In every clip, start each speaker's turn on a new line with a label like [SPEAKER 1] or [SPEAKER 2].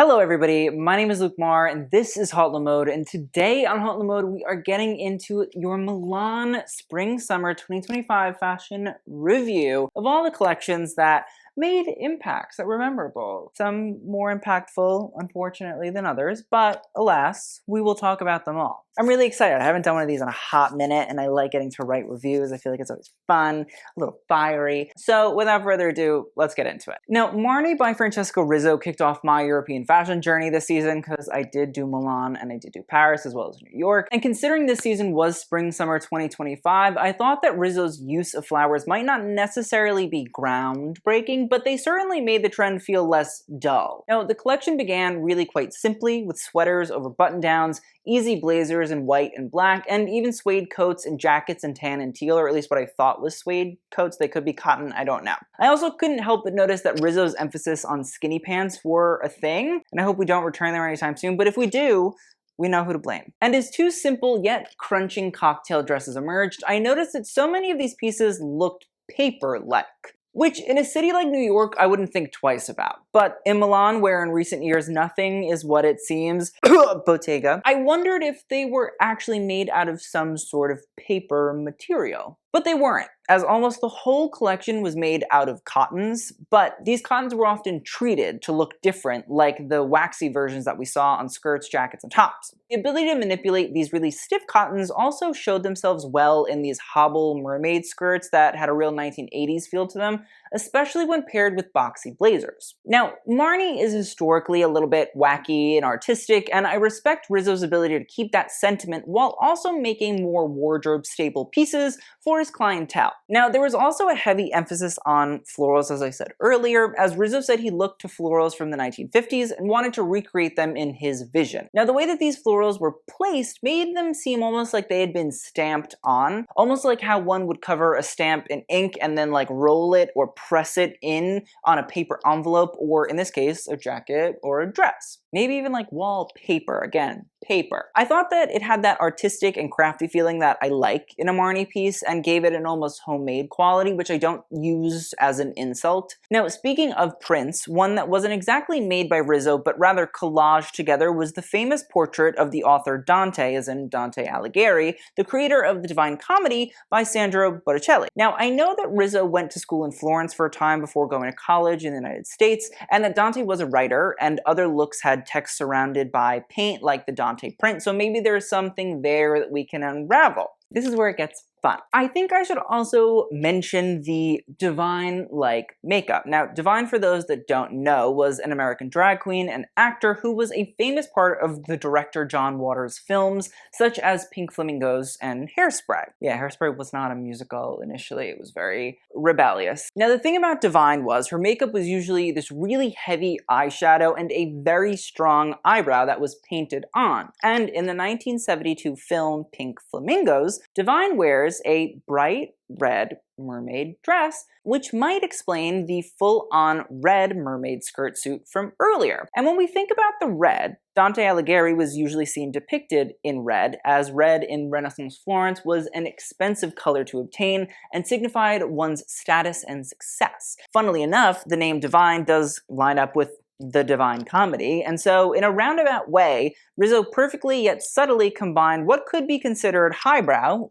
[SPEAKER 1] Hello everybody, my name is Luke Marr and this is Hot Mode, and today on Hot Mode we are getting into your Milan Spring-Summer 2025 fashion review of all the collections that made impacts that were memorable. Some more impactful, unfortunately, than others, but alas, we will talk about them all. I'm really excited. I haven't done one of these in a hot minute, and I like getting to write reviews. I feel like it's always fun, a little fiery. So without further ado, let's get into it. Now, Marni by Francesca Rizzo kicked off my European fashion journey this season because I did do Milan and I did do Paris as well as New York. And considering this season was Spring-Summer 2025, I thought that Rizzo's use of flowers might not necessarily be groundbreaking, but they certainly made the trend feel less dull. Now, the collection began really quite simply with sweaters over button-downs, easy blazers in white and black, and even suede coats and jackets in tan and teal, or at least what I thought was suede coats. They could be cotton, I don't know. I also couldn't help but notice that Rizzo's emphasis on skinny pants were a thing, and I hope we don't return there anytime soon, but if we do, we know who to blame. And as two simple yet crunching cocktail dresses emerged, I noticed that so many of these pieces looked paper-like. Which, in a city like New York, I wouldn't think twice about. But in Milan, where in recent years nothing is what it seems, Bottega, I wondered if they were actually made out of some sort of paper material. But they weren't, as almost the whole collection was made out of cottons, but these cottons were often treated to look different, like the waxy versions that we saw on skirts, jackets, and tops. The ability to manipulate these really stiff cottons also showed themselves well in these hobble mermaid skirts that had a real 1980s feel to them, especially when paired with boxy blazers. Now, Marni is historically a little bit wacky and artistic, and I respect Rizzo's ability to keep that sentiment while also making more wardrobe-staple pieces for his clientele. Now, there was also a heavy emphasis on florals, as I said earlier, as Rizzo said he looked to florals from the 1950s and wanted to recreate them in his vision. Now, the way that these florals were placed made them seem almost like they had been stamped on, almost like how one would cover a stamp in ink and then like roll it or press it in on a paper envelope, or in this case, a jacket or a dress. Maybe even like wallpaper, again, paper. I thought that it had that artistic and crafty feeling that I like in a Marni piece and gave it an almost homemade quality, which I don't use as an insult. Now, speaking of prints, one that wasn't exactly made by Rizzo, but rather collaged together was the famous portrait of the author Dante, as in Dante Alighieri, the creator of the Divine Comedy by Sandro Botticelli. Now, I know that Rizzo went to school in Florence for a time before going to college in the United States, and that Dante was a writer, and other looks had text surrounded by paint like the Dante print, so maybe there's something there that we can unravel. This is where it gets fun. I think I should also mention the Divine-like makeup. Now, Divine, for those that don't know, was an American drag queen and actor who was a famous part of the director John Waters' films, such as Pink Flamingos and Hairspray. Yeah, Hairspray was not a musical initially, it was very rebellious. Now, the thing about Divine was her makeup was usually this really heavy eyeshadow and a very strong eyebrow that was painted on. And in the 1972 film Pink Flamingos, Divine wears a bright red mermaid dress, which might explain the full-on red mermaid skirt suit from earlier. And when we think about the red, Dante Alighieri was usually seen depicted in red, as red in Renaissance Florence was an expensive color to obtain and signified one's status and success. Funnily enough, the name Divine does line up with the Divine Comedy, and so in a roundabout way, Rizzo perfectly yet subtly combined what could be considered highbrow,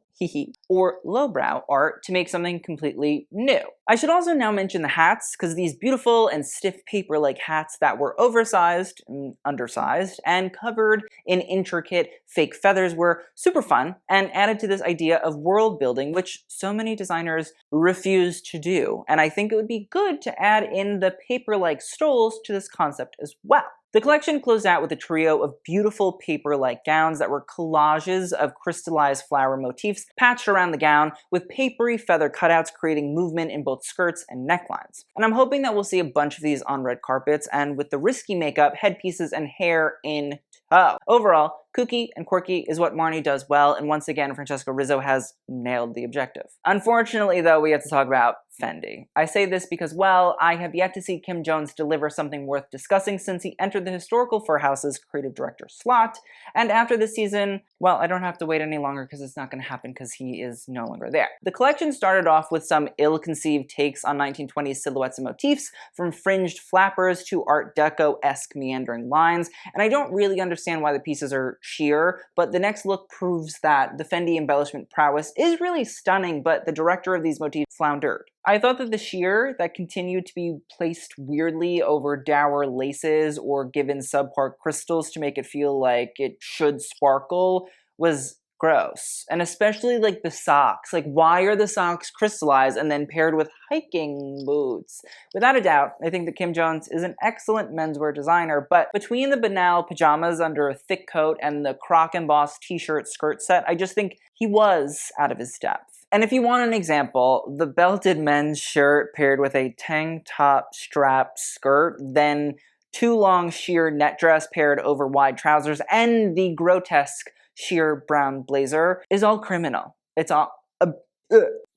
[SPEAKER 1] or lowbrow art to make something completely new. I should also now mention the hats, because these beautiful and stiff paper-like hats that were oversized and undersized and covered in intricate fake feathers were super fun and added to this idea of world building, which so many designers refuse to do. And I think it would be good to add in the paper-like stoles to this concept as well. The collection closed out with a trio of beautiful paper-like gowns that were collages of crystallized flower motifs patched around the gown, with papery feather cutouts creating movement in both skirts and necklines. And I'm hoping that we'll see a bunch of these on red carpets, and with the risky makeup, headpieces, and hair in tow. Overall, kooky and quirky is what Marni does well, and once again, Francesca Rizzo has nailed the objective. Unfortunately, though, we have to talk about Fendi. I say this because, well, I have yet to see Kim Jones deliver something worth discussing since he entered the historical Fur House's creative director slot, and after this season, well, I don't have to wait any longer because it's not going to happen because he is no longer there. The collection started off with some ill-conceived takes on 1920s silhouettes and motifs, from fringed flappers to Art Deco-esque meandering lines, and I don't really understand why the pieces are sheer, but the next look proves that the Fendi embellishment prowess is really stunning, but the director of these motifs floundered. I thought that the sheer that continued to be placed weirdly over dour laces or given subpar crystals to make it feel like it should sparkle was gross. And especially like the socks. Like, why are the socks crystallized and then paired with hiking boots? Without a doubt, I think that Kim Jones is an excellent menswear designer, but between the banal pajamas under a thick coat and the croc embossed t-shirt skirt set, I just think he was out of his depth. And if you want an example, the belted men's shirt paired with a tank top strap skirt, then too long sheer net dress paired over wide trousers, and the grotesque sheer brown blazer is all criminal. It's all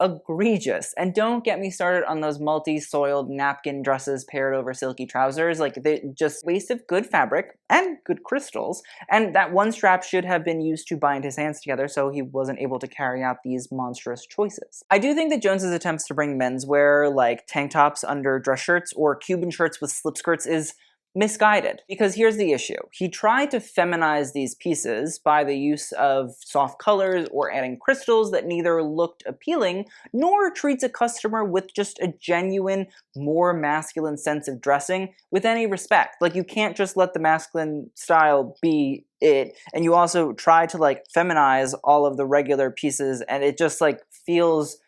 [SPEAKER 1] egregious. And don't get me started on those multi-soiled napkin dresses paired over silky trousers. Like, they just waste of good fabric and good crystals. And that one strap should have been used to bind his hands together so he wasn't able to carry out these monstrous choices. I do think that Jones's attempts to bring menswear like tank tops under dress shirts or Cuban shirts with slip skirts is misguided, because here's the issue. He tried to feminize these pieces by the use of soft colors or adding crystals that neither looked appealing nor treats a customer with just a genuine, more masculine sense of dressing with any respect. Like, you can't just let the masculine style be it, and you also try to like feminize all of the regular pieces, and it just like feels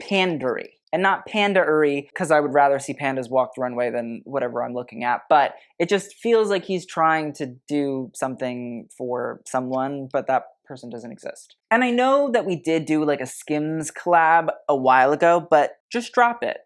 [SPEAKER 1] pandery. And not panda-ery, because I would rather see pandas walk the runway than whatever I'm looking at, but it just feels like he's trying to do something for someone, but that person doesn't exist. And I know that we did do like a Skims collab a while ago, but just drop it.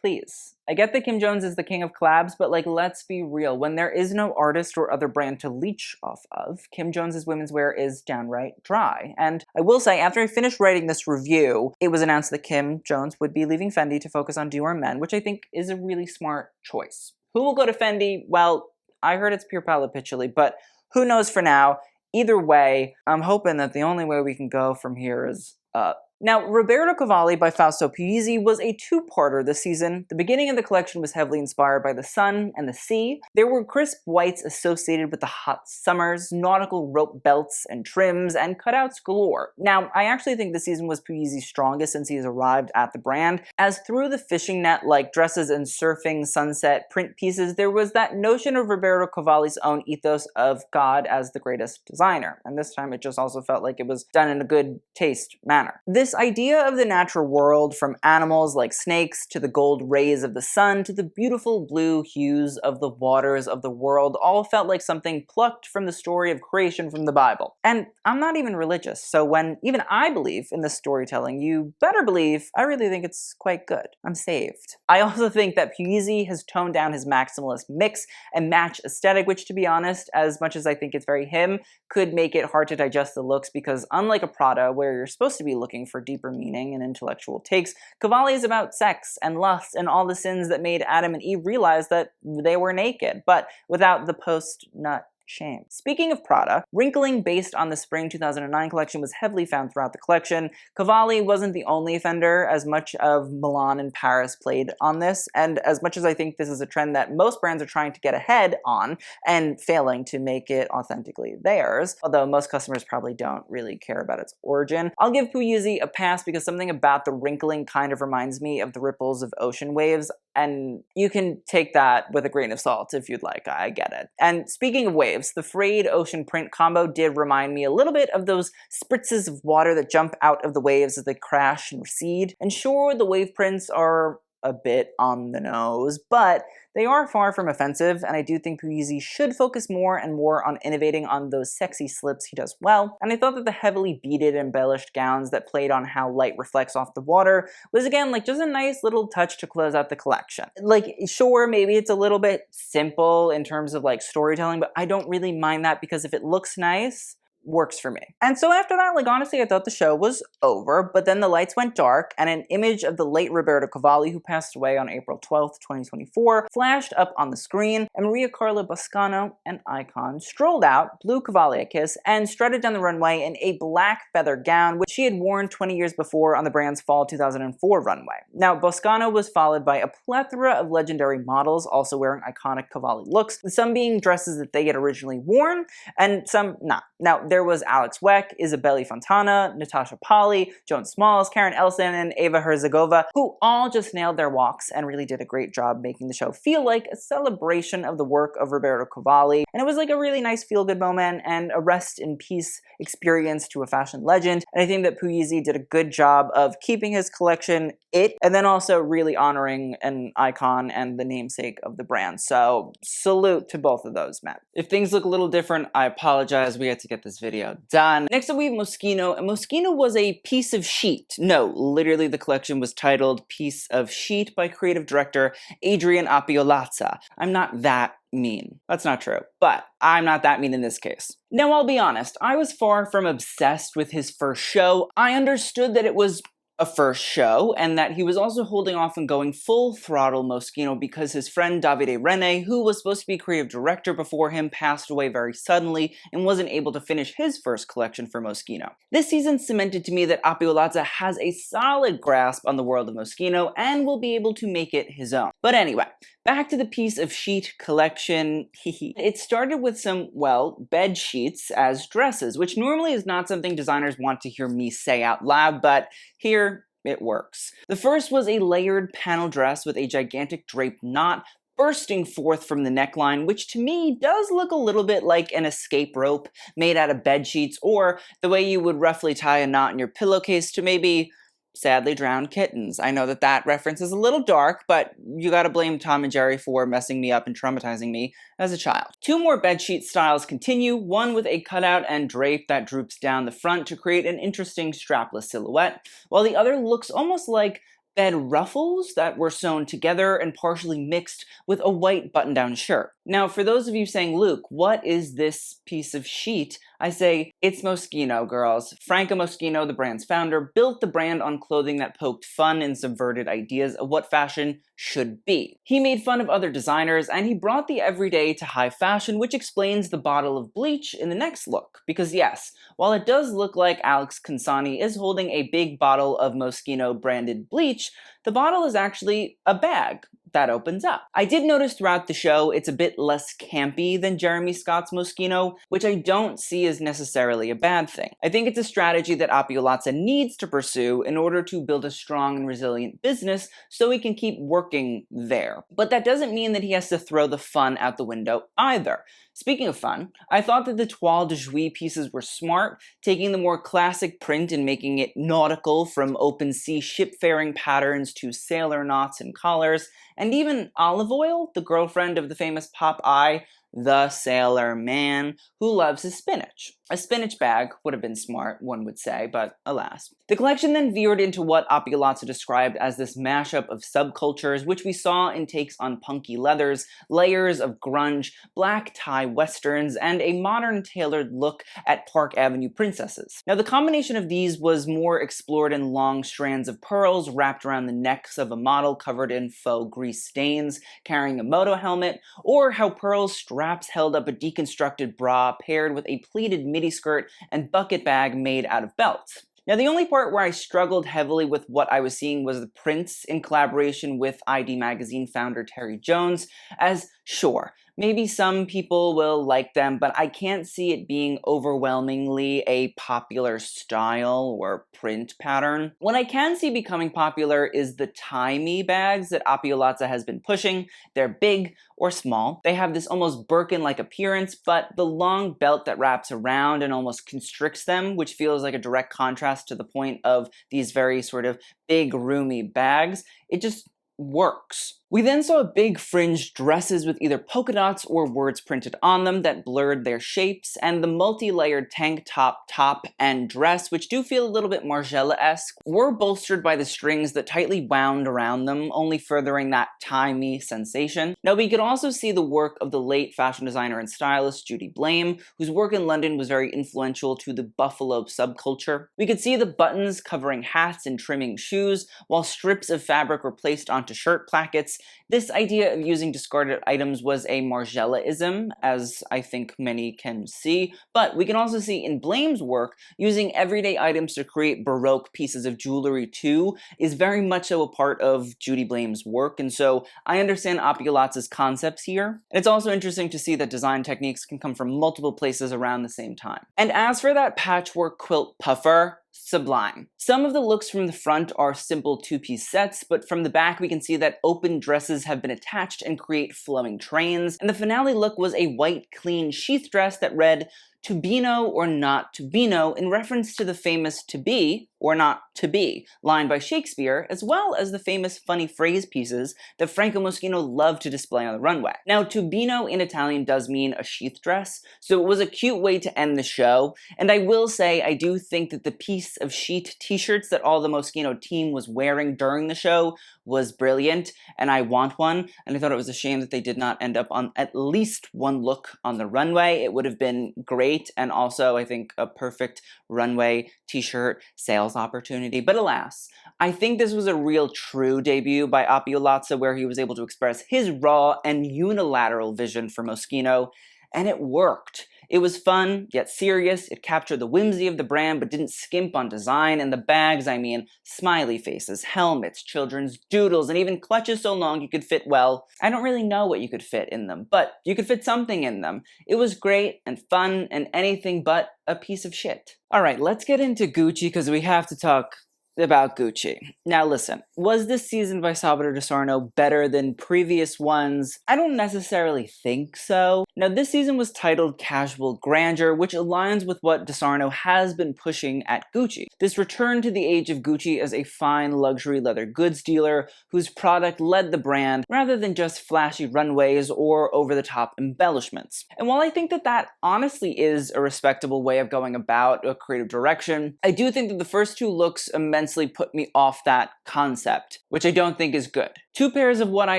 [SPEAKER 1] Please. I get that Kim Jones is the king of collabs, but like, let's be real. When there is no artist or other brand to leech off of, Kim Jones's women's wear is downright dry. And I will say, after I finished writing this review, it was announced that Kim Jones would be leaving Fendi to focus on Dior Men, which I think is a really smart choice. Who will go to Fendi? Well, I heard it's Pier Paolo Piccioli, but who knows for now. Either way, I'm hoping that the only way we can go from here is up. Now, Roberto Cavalli by Fausto Puglisi was a two-parter this season. The beginning of the collection was heavily inspired by the sun and the sea. There were crisp whites associated with the hot summers, nautical rope belts and trims, and cutouts galore. Now, I actually think this season was Puglisi's strongest since he has arrived at the brand, as through the fishing net-like dresses and surfing sunset print pieces, there was that notion of Roberto Cavalli's own ethos of God as the greatest designer. And this time it just also felt like it was done in a good taste manner. This idea of the natural world, from animals like snakes to the gold rays of the sun to the beautiful blue hues of the waters of the world, all felt like something plucked from the story of creation from the Bible. And I'm not even religious, so when even I believe in this storytelling, you better believe I really think it's quite good. I'm saved. I also think that Puglisi has toned down his maximalist mix and match aesthetic, which, to be honest, as much as I think it's very him, could make it hard to digest the looks, because unlike a Prada, where you're supposed to be looking for deeper meaning and intellectual takes, Cavalli is about sex and lust and all the sins that made Adam and Eve realize that they were naked, but without the post-nut shame. Speaking of Prada, wrinkling based on the spring 2009 collection was heavily found throughout the collection. Cavalli wasn't the only offender, as much of Milan and Paris played on this, and as much as I think this is a trend that most brands are trying to get ahead on and failing to make it authentically theirs, although most customers probably don't really care about its origin, I'll give Puglisi a pass because something about the wrinkling kind of reminds me of the ripples of ocean waves, and you can take that with a grain of salt if you'd like, I get it. And speaking of waves, the frayed ocean print combo did remind me a little bit of those spritzes of water that jump out of the waves as they crash and recede. And sure, the wave prints are a bit on the nose, but they are far from offensive, and I do think Puglisi should focus more and more on innovating on those sexy slips he does well. And I thought that the heavily beaded, embellished gowns that played on how light reflects off the water was, again, like just a nice little touch to close out the collection. Like, sure, maybe it's a little bit simple in terms of like storytelling, but I don't really mind that, because if it looks nice, works for me. And so after that, like honestly, I thought the show was over, but then the lights went dark and an image of the late Roberto Cavalli, who passed away on April 12th, 2024, flashed up on the screen, and Maria Carla Boscano, an icon, strolled out, blew Cavalli a kiss, and strutted down the runway in a black feather gown, which she had worn 20 years before on the brand's fall 2004 runway. Now, Boscano was followed by a plethora of legendary models also wearing iconic Cavalli looks, some being dresses that they had originally worn, and some not. Now, there was Alex Weck, Isabelle Fontana, Natasha Polly, Joan Smalls, Karen Elson, and Eva Herzegova, who all just nailed their walks and really did a great job making the show feel like a celebration of the work of Roberto Cavalli. And it was like a really nice feel-good moment and a rest in peace experience to a fashion legend. And I think that Pugliese did a good job of keeping his collection it, and then also really honoring an icon and the namesake of the brand. So salute to both of those men. If things look a little different, I apologize. We had to get this video done. Next up we have Moschino, and Moschino was a piece of sheet. No, literally the collection was titled Piece of Sheet by creative director Adrian Appiolazza. I'm not that mean. That's not true, but I'm not that mean in this case. Now, I'll be honest, I was far from obsessed with his first show. I understood that it was a first show, and that he was also holding off on going full throttle Moschino because his friend Davide Rene, who was supposed to be creative director before him, passed away very suddenly and wasn't able to finish his first collection for Moschino. This season cemented to me that Appiolazza has a solid grasp on the world of Moschino and will be able to make it his own. But anyway, back to the Piece of Sheet collection. It started with some, well, bed sheets as dresses, which normally is not something designers want to hear me say out loud, but here it works. The first was a layered panel dress with a gigantic draped knot bursting forth from the neckline, which to me does look a little bit like an escape rope made out of bed sheets, or the way you would roughly tie a knot in your pillowcase to maybe sadly drowned kittens. I know that that reference is a little dark, but you gotta blame Tom and Jerry for messing me up and traumatizing me as a child. Two more bedsheet styles continue, one with a cutout and drape that droops down the front to create an interesting strapless silhouette, while the other looks almost like bed ruffles that were sewn together and partially mixed with a white button-down shirt. Now, for those of you saying, Luke, what is this piece of sheet? I say, it's Moschino, girls. Franco Moschino, the brand's founder, built the brand on clothing that poked fun and subverted ideas of what fashion should be. He made fun of other designers, and he brought the everyday to high fashion, which explains the bottle of bleach in the next look. Because yes, while it does look like Alex Consani is holding a big bottle of Moschino branded bleach, the bottle is actually a bag that opens up. I did notice throughout the show it's a bit less campy than Jeremy Scott's Moschino, which I don't see as necessarily a bad thing. I think it's a strategy that Appiolazza needs to pursue in order to build a strong and resilient business so he can keep working there. But that doesn't mean that he has to throw the fun out the window either. Speaking of fun, I thought that the toile de jouy pieces were smart, taking the more classic print and making it nautical, from open sea shipfaring patterns to sailor knots and collars, and even Olive Oil, the girlfriend of the famous Popeye, the sailor man who loves his spinach. A spinach bag would have been smart, one would say, but alas. The collection then veered into what Appiolazza described as this mashup of subcultures, which we saw in takes on punky leathers, layers of grunge, black tie westerns, and a modern tailored look at Park Avenue princesses. Now, the combination of these was more explored in long strands of pearls wrapped around the necks of a model covered in faux grease stains, carrying a moto helmet, or how pearls straps held up a deconstructed bra paired with a pleated midi skirt and bucket bag made out of belts. Now, the only part where I struggled heavily with what I was seeing was the prints in collaboration with ID Magazine founder Terry Jones, as sure, maybe some people will like them, but I can't see it being overwhelmingly a popular style or print pattern. What I can see becoming popular is the tie-me bags that Appiolazza has been pushing. They're big or small. They have this almost Birkin-like appearance, but the long belt that wraps around and almost constricts them, which feels like a direct contrast to the point of these very sort of big, roomy bags, it just works. We then saw big fringed dresses with either polka dots or words printed on them that blurred their shapes, and the multi-layered tank top and dress, which do feel a little bit Margiela-esque, were bolstered by the strings that tightly wound around them, only furthering that tie-me sensation. Now we could also see the work of the late fashion designer and stylist Judy Blame, whose work in London was very influential to the Buffalo subculture. We could see the buttons covering hats and trimming shoes, while strips of fabric were placed onto shirt plackets. This idea of using discarded items was a Margiela-ism, as I think many can see, but we can also see in Blame's work, using everyday items to create Baroque pieces of jewelry too is very much so a part of Judy Blame's work, and so I understand Opulatz's concepts here. And it's also interesting to see that design techniques can come from multiple places around the same time. And as for that patchwork quilt puffer, sublime. Some of the looks from the front are simple two-piece sets, but from the back we can see that open dresses have been attached and create flowing trains, and the finale look was a white, clean sheath dress that read, "To Beano or not to Beano," in reference to the famous "to be or not to be" line by Shakespeare, as well as the famous funny phrase pieces that Franco Moschino loved to display on the runway. Now, "to Beano" in Italian does mean a sheath dress, so it was a cute way to end the show, and I will say I do think that the piece of sheet t-shirts that all the Moschino team was wearing during the show was brilliant, and I want one, and I thought it was a shame that they did not end up on at least one look on the runway. It would have been great, and also I think a perfect runway t-shirt sales opportunity, but alas, I think this was a real true debut by Opulazza where he was able to express his raw and unilateral vision for Moschino, and it worked. It was fun, yet serious, it captured the whimsy of the brand but didn't skimp on design, and the bags, I mean, smiley faces, helmets, children's doodles, and even clutches so long you could fit, well, I don't really know what you could fit in them, but you could fit something in them. It was great and fun and anything but a piece of shit. Alright, let's get into Gucci because we have to talk about Gucci. Now listen, was this season by Salvatore De Sarno better than previous ones? I don't necessarily think so. Now this season was titled Casual Grandeur, which aligns with what De Sarno has been pushing at Gucci. This return to the age of Gucci as a fine luxury leather goods dealer whose product led the brand rather than just flashy runways or over-the-top embellishments. And while I think that that honestly is a respectable way of going about a creative direction, I do think that the first two looks immensely put me off that concept, which I don't think is good. Two pairs of what I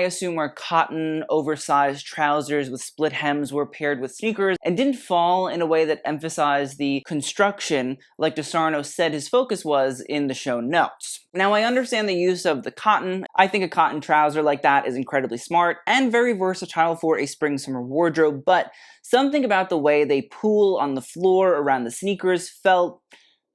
[SPEAKER 1] assume are cotton, oversized trousers with split hems were paired with sneakers and didn't fall in a way that emphasized the construction like De Sarno said his focus was in the show notes. Now I understand the use of the cotton. I think a cotton trouser like that is incredibly smart and very versatile for a spring-summer wardrobe, but something about the way they pool on the floor around the sneakers felt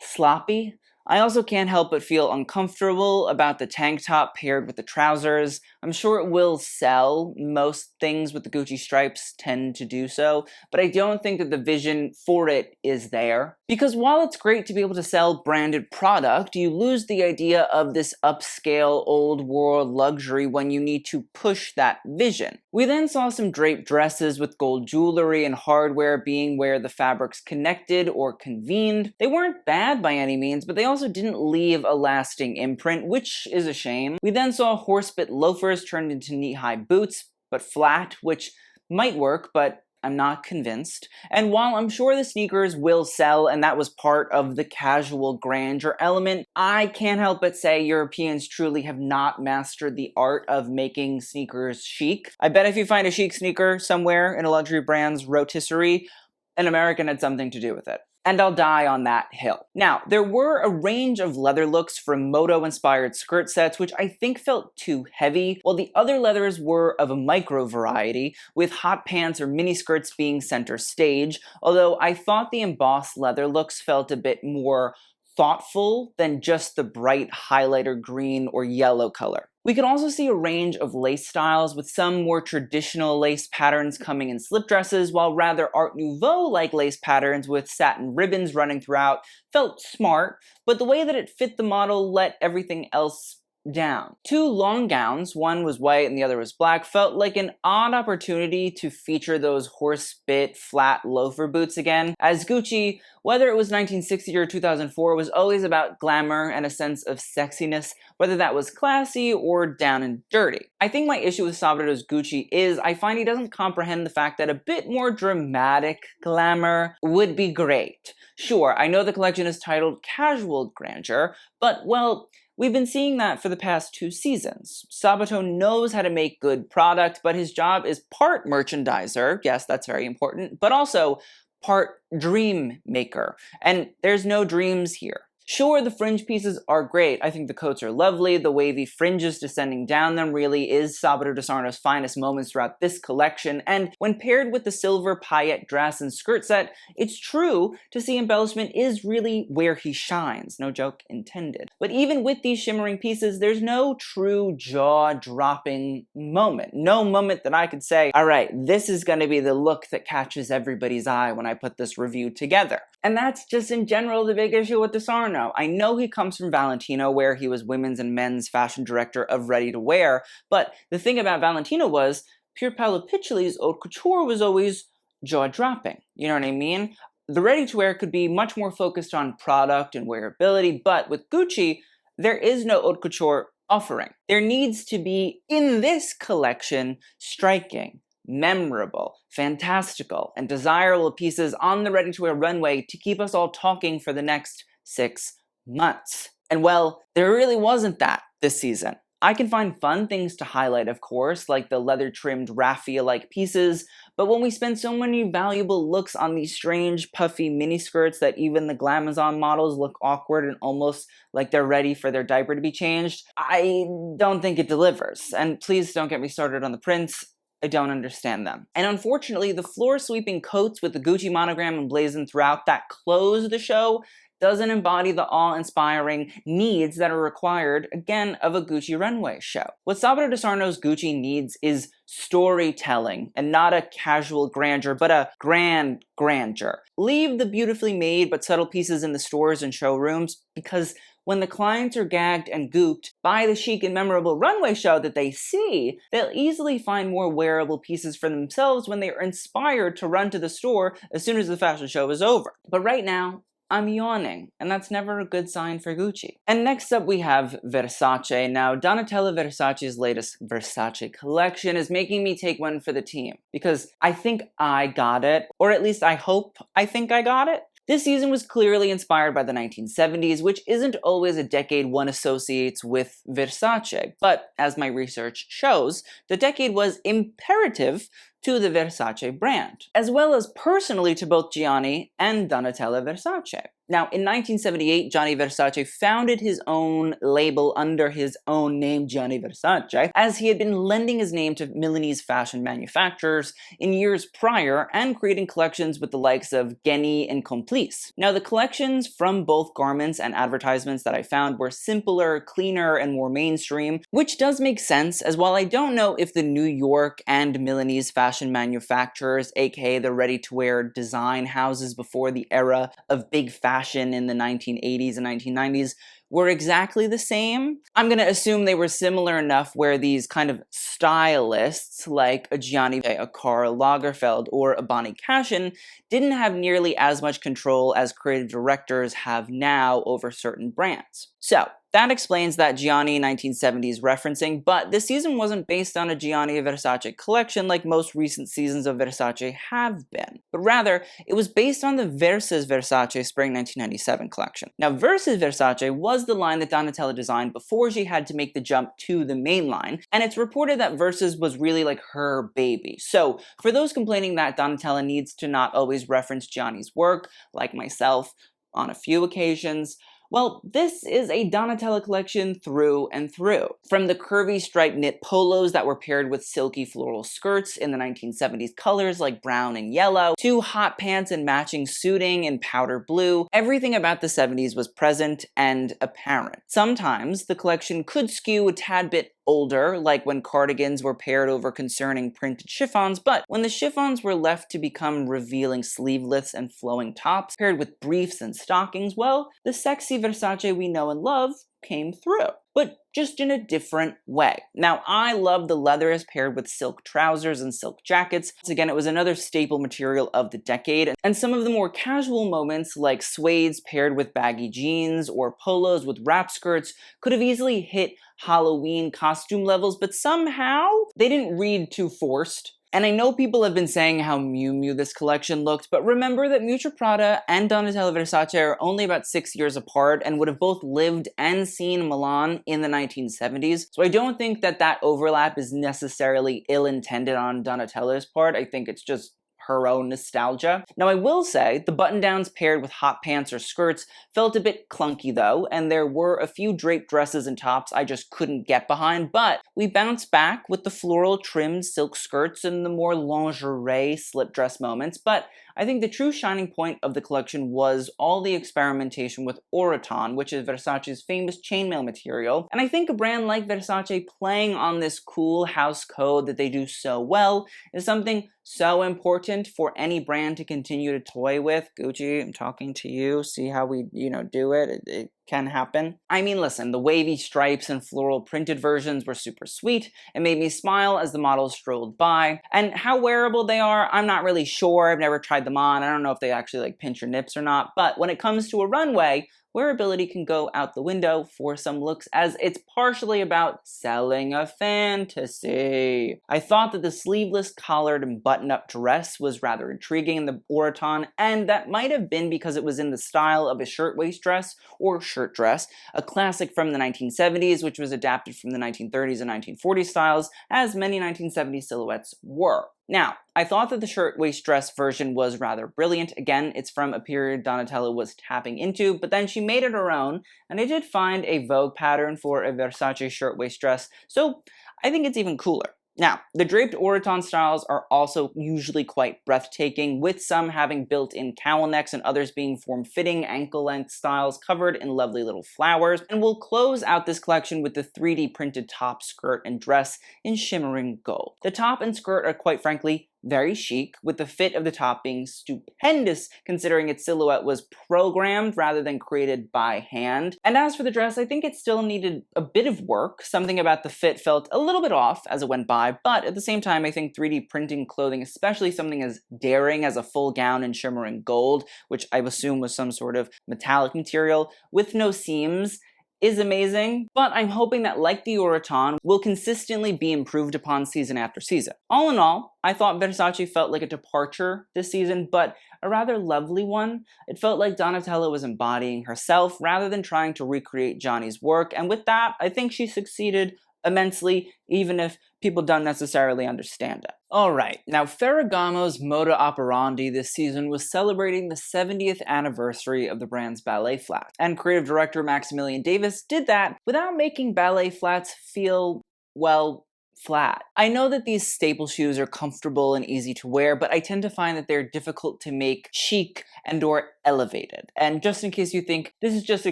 [SPEAKER 1] sloppy. I also can't help but feel uncomfortable about the tank top paired with the trousers. I'm sure it will sell. Most things with the Gucci stripes tend to do so, but I don't think that the vision for it is there. Because while it's great to be able to sell branded product, you lose the idea of this upscale old world luxury when you need to push that vision. We then saw some draped dresses with gold jewelry and hardware being where the fabrics connected or convened. They weren't bad by any means, but they also didn't leave a lasting imprint, which is a shame. We then saw horsebit loafers turned into knee-high boots, but flat, which might work, but I'm not convinced. And while I'm sure the sneakers will sell and that was part of the casual grandeur element, I can't help but say Europeans truly have not mastered the art of making sneakers chic. I bet if you find a chic sneaker somewhere in a luxury brand's rotisserie, an American had something to do with it. And I'll die on that hill. Now, there were a range of leather looks from moto-inspired skirt sets, which I think felt too heavy, while the other leathers were of a micro variety, with hot pants or mini skirts being center stage, although I thought the embossed leather looks felt a bit more thoughtful than just the bright highlighter green or yellow color. We could also see a range of lace styles, with some more traditional lace patterns coming in slip dresses, while rather Art Nouveau-like lace patterns with satin ribbons running throughout felt smart, but the way that it fit the model let everything else down. Two long gowns, one was white and the other was black, felt like an odd opportunity to feature those horse-bit flat loafer boots again, as Gucci, whether it was 1960 or 2004, was always about glamour and a sense of sexiness, whether that was classy or down and dirty. I think my issue with Sabado's Gucci is I find he doesn't comprehend the fact that a bit more dramatic glamour would be great. Sure, I know the collection is titled Casual Grandeur, but, well, we've been seeing that for the past 2 seasons. Sabato knows how to make good product, but his job is part merchandiser, yes, that's very important, but also part dream maker. And there's no dreams here. Sure, the fringe pieces are great. I think the coats are lovely. The wavy fringes descending down them really is Sabato de Sarno's finest moments throughout this collection, and when paired with the silver paillette dress and skirt set, it's true to see embellishment is really where he shines, no joke intended. But even with these shimmering pieces, there's no true jaw-dropping moment. No moment that I could say, alright, this is gonna be the look that catches everybody's eye when I put this review together. And that's just in general the big issue with de Sarno. I know he comes from Valentino, where he was women's and men's fashion director of ready-to-wear, but the thing about Valentino was Pier Paolo Piccioli's haute couture was always jaw-dropping. You know what I mean? The ready-to-wear could be much more focused on product and wearability, but with Gucci, there is no haute couture offering. There needs to be, in this collection, striking, memorable, fantastical, and desirable pieces on the ready-to-wear runway to keep us all talking for the next 6 months. And well, there really wasn't that this season. I can find fun things to highlight, of course, like the leather-trimmed raffia-like pieces, but when we spend so many valuable looks on these strange, puffy miniskirts that even the Glamazon models look awkward and almost like they're ready for their diaper to be changed, I don't think it delivers. And please don't get me started on the prints. I don't understand them. And unfortunately, the floor-sweeping coats with the Gucci monogram emblazoned throughout that close the show doesn't embody the awe-inspiring needs that are required, again, of a Gucci runway show. What Sabato de Sarno's Gucci needs is storytelling, and not a casual grandeur, but a grand grandeur. Leave the beautifully made but subtle pieces in the stores and showrooms, because when the clients are gagged and gooped by the chic and memorable runway show that they see, they'll easily find more wearable pieces for themselves when they are inspired to run to the store as soon as the fashion show is over. But right now, I'm yawning, and that's never a good sign for Gucci. And next up we have Versace. Now, Donatella Versace's latest Versace collection is making me take one for the team, because I think I got it, or at least I hope I think I got it. This season was clearly inspired by the 1970s, which isn't always a decade one associates with Versace, but as my research shows, the decade was imperative to the Versace brand, as well as personally to both Gianni and Donatella Versace. Now, in 1978, Gianni Versace founded his own label under his own name, Gianni Versace, as he had been lending his name to Milanese fashion manufacturers in years prior and creating collections with the likes of Genny and Complice. Now, the collections from both garments and advertisements that I found were simpler, cleaner, and more mainstream, which does make sense, as while I don't know if the New York and Milanese fashion manufacturers, aka the ready-to-wear design houses before the era of big fashion in the 1980s and 1990s, were exactly the same. I'm gonna assume they were similar enough where these kind of stylists, like a Gianni, a Karl Lagerfeld, or a Bonnie Cashin, didn't have nearly as much control as creative directors have now over certain brands. So, that explains that Gianni 1970s referencing, but this season wasn't based on a Gianni Versace collection like most recent seasons of Versace have been, but rather, it was based on the Versus Versace Spring 1997 collection. Now, Versus Versace was the line that Donatella designed before she had to make the jump to the main line, and it's reported that Versus was really like her baby. So, for those complaining that Donatella needs to not always reference Gianni's work, like myself, on a few occasions, well, this is a Donatella collection through and through. From the curvy striped knit polos that were paired with silky floral skirts in the 1970s colors like brown and yellow, to hot pants and matching suiting in powder blue, everything about the 70s was present and apparent. Sometimes the collection could skew a tad bit older, like when cardigans were paired over concerning printed chiffons, but when the chiffons were left to become revealing sleeveless and flowing tops, paired with briefs and stockings, well, the sexy Versace we know and love came through, but just in a different way. Now, I love the leathers paired with silk trousers and silk jackets. Once again, it was another staple material of the decade, and some of the more casual moments like suedes paired with baggy jeans or polos with wrap skirts could have easily hit Halloween costume levels, but somehow they didn't read too forced. And I know people have been saying how Miu Miu this collection looked, but remember that Miuccia Prada and Donatella Versace are only about 6 years apart and would have both lived and seen Milan in the 1970s. So I don't think that that overlap is necessarily ill-intended on Donatella's part. I think it's just her own nostalgia. Now I will say, the button-downs paired with hot pants or skirts felt a bit clunky though, and there were a few draped dresses and tops I just couldn't get behind, but we bounced back with the floral trimmed silk skirts and the more lingerie slip dress moments. But I think the true shining point of the collection was all the experimentation with Oroton, which is Versace's famous chainmail material, and I think a brand like Versace playing on this cool house code that they do so well is something so important for any brand to continue to toy with. Gucci, I'm talking to you, see how we, do it. It can happen. I mean, listen, the wavy stripes and floral printed versions were super sweet. It made me smile as the models strolled by. And how wearable they are, I'm not really sure. I've never tried them on. I don't know if they actually pinch your nips or not. But when it comes to a runway, wearability can go out the window for some looks, as it's partially about selling a fantasy. I thought that the sleeveless collared and button-up dress was rather intriguing in the Oroton, and that might have been because it was in the style of a shirtwaist dress or shirt dress, a classic from the 1970s, which was adapted from the 1930s and 1940s styles, as many 1970s silhouettes were. Now, I thought that the shirtwaist dress version was rather brilliant. Again, it's from a period Donatella was tapping into, but then she made it her own, and I did find a Vogue pattern for a Versace shirtwaist dress, so I think it's even cooler. Now, the draped Oroton styles are also usually quite breathtaking, with some having built-in cowl necks and others being form-fitting ankle-length styles covered in lovely little flowers. And we'll close out this collection with the 3D printed top, skirt, and dress in shimmering gold. The top and skirt are quite frankly very chic, with the fit of the top being stupendous considering its silhouette was programmed rather than created by hand. And as for the dress, I think it still needed a bit of work. Something about the fit felt a little bit off as it went by, but at the same time I think 3D printing clothing, especially something as daring as a full gown in shimmering gold, which I assume was some sort of metallic material, with no seams, is amazing, but I'm hoping that, like the Oroton, will consistently be improved upon season after season. All in all, I thought Versace felt like a departure this season, but a rather lovely one. It felt like Donatella was embodying herself rather than trying to recreate Gianni's work, and with that, I think she succeeded immensely, even if people don't necessarily understand it. Alright, now Ferragamo's modus operandi this season was celebrating the 70th anniversary of the brand's ballet flats, and creative director Maximilian Davis did that without making ballet flats feel, well, flat. I know that these staple shoes are comfortable and easy to wear, but I tend to find that they're difficult to make chic and or elevated. And just in case you think this is just a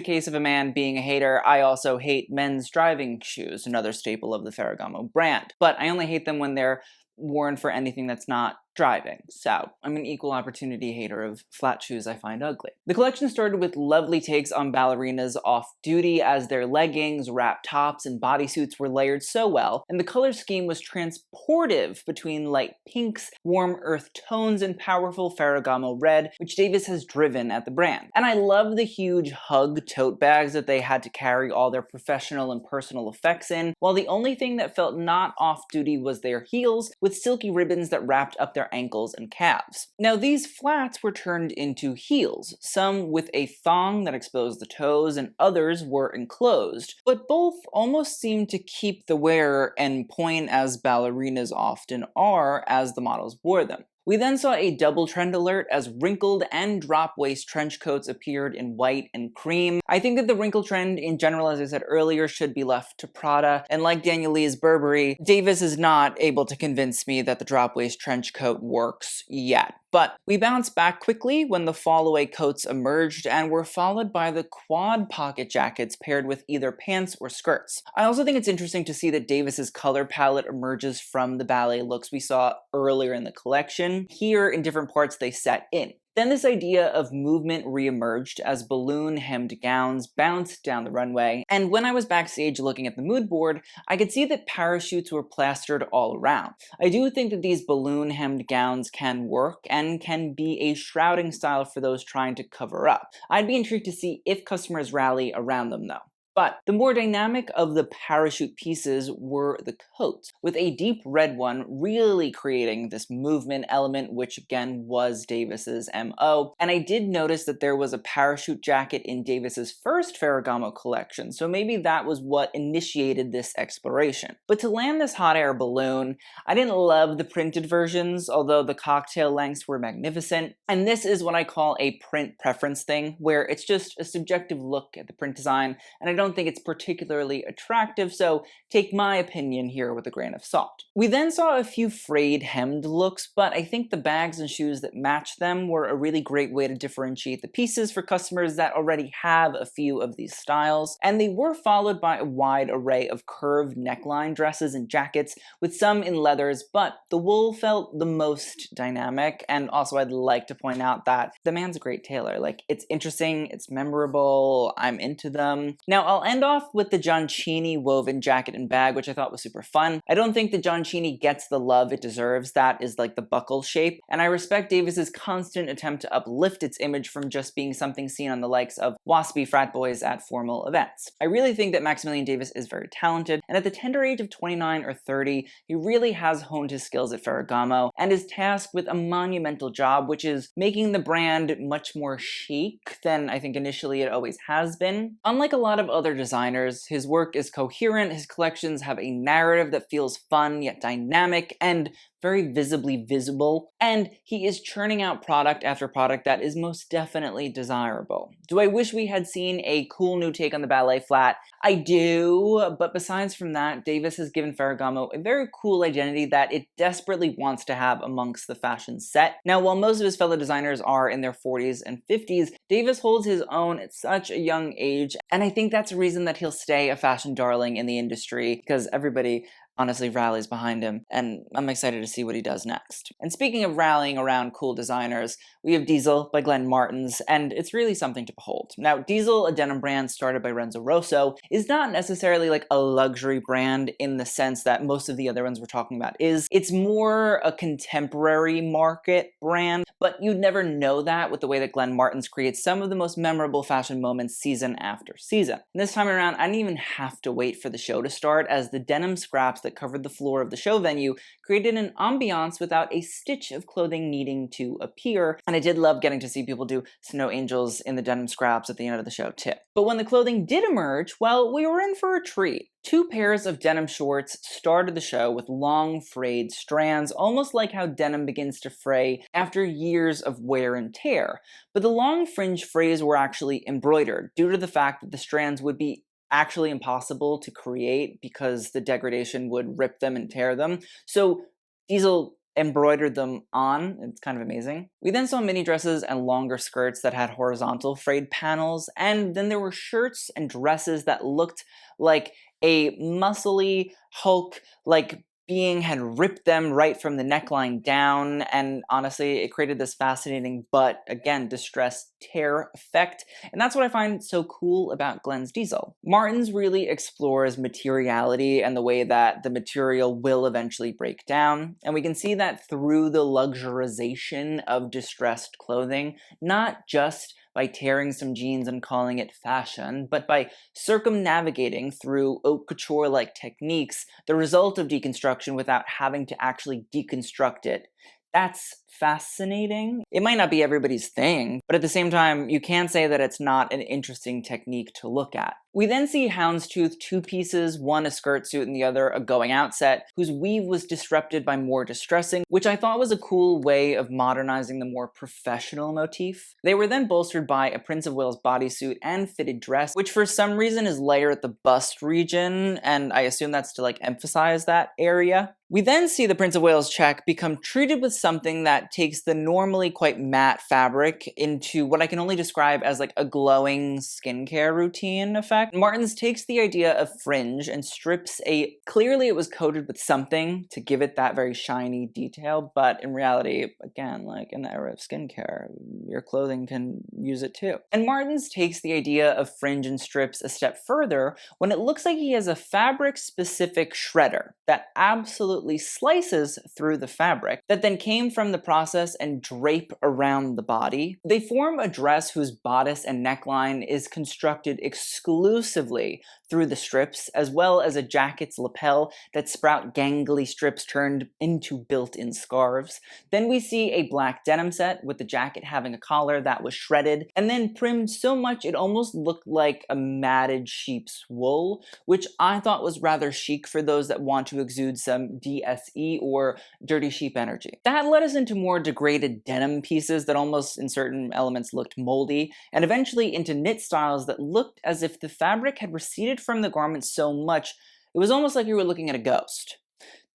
[SPEAKER 1] case of a man being a hater, I also hate men's driving shoes, another staple of the Ferragamo brand. But I only hate them when they're worn for anything that's not driving. So I'm an equal opportunity hater of flat shoes I find ugly. The collection started with lovely takes on ballerinas off-duty, as their leggings, wrap tops, and bodysuits were layered so well, and the color scheme was transportive between light pinks, warm earth tones, and powerful Ferragamo red, which Davis has driven at the brand. And I love the huge hug tote bags that they had to carry all their professional and personal effects in, while the only thing that felt not off-duty was their heels, with silky ribbons that wrapped up their ankles and calves. Now these flats were turned into heels, some with a thong that exposed the toes and others were enclosed, but both almost seemed to keep the wearer en point, as ballerinas often are, as the models wore them. We then saw a double trend alert as wrinkled and drop waist trench coats appeared in white and cream. I think that the wrinkle trend in general, as I said earlier, should be left to Prada, and like Daniel Lee's Burberry, Davis is not able to convince me that the drop waist trench coat works yet. But we bounced back quickly when the fall-away coats emerged and were followed by the quad pocket jackets paired with either pants or skirts. I also think it's interesting to see that Davis's color palette emerges from the ballet looks we saw earlier in the collection. Here, in different parts, they set in. Then this idea of movement reemerged as balloon-hemmed gowns bounced down the runway, and when I was backstage looking at the mood board, I could see that parachutes were plastered all around. I do think that these balloon-hemmed gowns can work and can be a shrouding style for those trying to cover up. I'd be intrigued to see if customers rally around them though. But the more dynamic of the parachute pieces were the coats, with a deep red one really creating this movement element, which again was Davis's MO. And I did notice that there was a parachute jacket in Davis's first Ferragamo collection, so maybe that was what initiated this exploration. But to land this hot air balloon, I didn't love the printed versions, although the cocktail lengths were magnificent. And this is what I call a print preference thing, where it's just a subjective look at the print design, and I don't think it's particularly attractive, so take my opinion here with a grain of salt. We then saw a few frayed hemmed looks, but I think the bags and shoes that matched them were a really great way to differentiate the pieces for customers that already have a few of these styles, and they were followed by a wide array of curved neckline dresses and jackets, with some in leathers, but the wool felt the most dynamic. And also I'd like to point out that the man's a great tailor. Like, it's interesting, it's memorable, I'm into them. Now I'll end off with the Gianchini woven jacket and bag, which I thought was super fun. I don't think the Gianchini gets the love it deserves. That is like the buckle shape, and I respect Davis's constant attempt to uplift its image from just being something seen on the likes of waspy frat boys at formal events. I really think that Maximilian Davis is very talented, and at the tender age of 29 or 30, he really has honed his skills at Ferragamo and is tasked with a monumental job, which is making the brand much more chic than I think initially it always has been. Unlike a lot of other designers, his work is coherent, his collections have a narrative that feels fun yet dynamic and very visibly visible, and he is churning out product after product that is most definitely desirable. Do I wish we had seen a cool new take on the ballet flat? I do, but besides from that, Davis has given Ferragamo a very cool identity that it desperately wants to have amongst the fashion set. Now, while most of his fellow designers are in their 40s and 50s, Davis holds his own at such a young age, and I think that's a reason that he'll stay a fashion darling in the industry, because everybody honestly rallies behind him, and I'm excited to see what he does next. And speaking of rallying around cool designers, we have Diesel by Glenn Martens, and it's really something to behold. Now, Diesel, a denim brand started by Renzo Rosso, is not necessarily like a luxury brand in the sense that most of the other ones we're talking about is. It's more a contemporary market brand, but you'd never know that with the way that Glenn Martens creates some of the most memorable fashion moments season after season. And this time around, I didn't even have to wait for the show to start, as the denim scraps that covered the floor of the show venue created an ambiance without a stitch of clothing needing to appear, and I did love getting to see people do snow angels in the denim scraps at the end of the show too. But when the clothing did emerge, well, we were in for a treat. Two pairs of denim shorts started the show with long frayed strands, almost like how denim begins to fray after years of wear and tear. But the long fringe frays were actually embroidered, due to the fact that the strands would be actually impossible to create because the degradation would rip them and tear them. So Diesel embroidered them on. It's kind of amazing. We then saw mini dresses and longer skirts that had horizontal frayed panels, and then there were shirts and dresses that looked like a muscly Hulk like being had ripped them right from the neckline down, and honestly, it created this fascinating but, again, distressed tear effect, and that's what I find so cool about Glenn's Diesel. Martens really explores materiality and the way that the material will eventually break down, and we can see that through the luxurization of distressed clothing, not just by tearing some jeans and calling it fashion, but by circumnavigating through haute couture-like techniques, the result of deconstruction without having to actually deconstruct it. That's fascinating. It might not be everybody's thing, but at the same time, you can say that it's not an interesting technique to look at. We then see Houndstooth two pieces, one a skirt suit and the other a going out set, whose weave was disrupted by more distressing, which I thought was a cool way of modernizing the more professional motif. They were then bolstered by a Prince of Wales bodysuit and fitted dress, which for some reason is lighter at the bust region, and I assume that's to like emphasize that area. We then see the Prince of Wales check become treated with something that takes the normally quite matte fabric into what I can only describe as like a glowing skincare routine effect. Martin's takes the idea of fringe and strips clearly it was coated with something to give it that very shiny detail, but in reality, again, like in the era of skincare, your clothing can use it too. And Martin's takes the idea of fringe and strips a step further when it looks like he has a fabric-specific shredder that absolutely slices through the fabric that then came from the process and drape around the body. They form a dress whose bodice and neckline is constructed exclusively through the strips, as well as a jacket's lapel that sprout gangly strips turned into built-in scarves. Then we see a black denim set with the jacket having a collar that was shredded and then trimmed so much it almost looked like a matted sheep's wool, which I thought was rather chic for those that want to exude some DSE or dirty sheep energy. That led us into more degraded denim pieces that almost in certain elements looked moldy, and eventually into knit styles that looked as if the fabric had receded from the garment so much it was almost like you were looking at a ghost.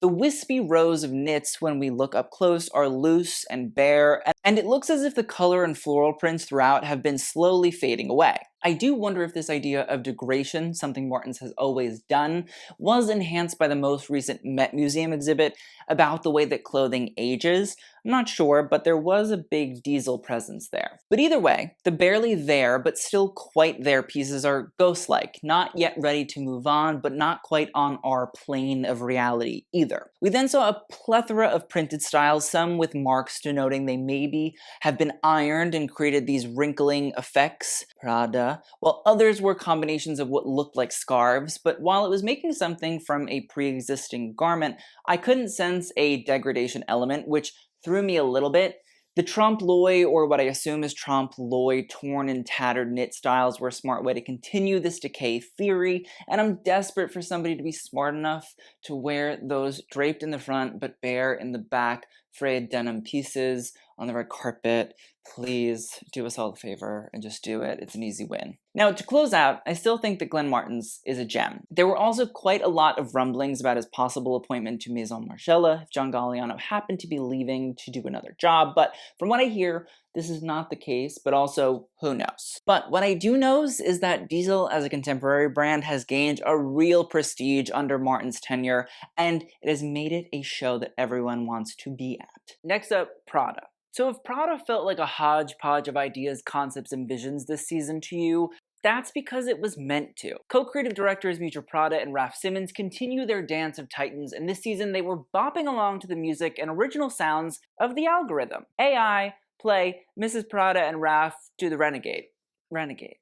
[SPEAKER 1] The wispy rows of knits when we look up close are loose and bare, and it looks as if the color and floral prints throughout have been slowly fading away. I do wonder if this idea of degradation, something Martin's has always done, was enhanced by the most recent Met Museum exhibit about the way that clothing ages. I'm not sure, but there was a big diesel presence there. But either way, the barely there but still quite there pieces are ghost-like, not yet ready to move on, but not quite on our plane of reality either. We then saw a plethora of printed styles, some with marks denoting they maybe have been ironed and created these wrinkling effects, Prada, while others were combinations of what looked like scarves. But while it was making something from a pre-existing garment, I couldn't sense a degradation element, which threw me a little bit. The trompe-l'oeil, or what I assume is trompe-l'oeil, torn and tattered knit styles were a smart way to continue this decay theory, and I'm desperate for somebody to be smart enough to wear those draped in the front but bare in the back frayed denim pieces on the red carpet. Please do us all a favor and just do it. It's an easy win. Now, to close out, I still think that Glenn Martin's is a gem. There were also quite a lot of rumblings about his possible appointment to Maison Margiela if John Galliano happened to be leaving to do another job, but from what I hear, this is not the case, but also, who knows? But what I do know is that Diesel as a contemporary brand has gained a real prestige under Martin's tenure, and it has made it a show that everyone wants to be at. Next up, Prada. So if Prada felt like a hodgepodge of ideas, concepts, and visions this season to you, that's because it was meant to. Co-creative directors Mitra Prada and Raf Simons continue their dance of titans, and this season they were bopping along to the music and original sounds of the algorithm. AI, play Mrs. Prada and Raf do the Renegade. Renegade.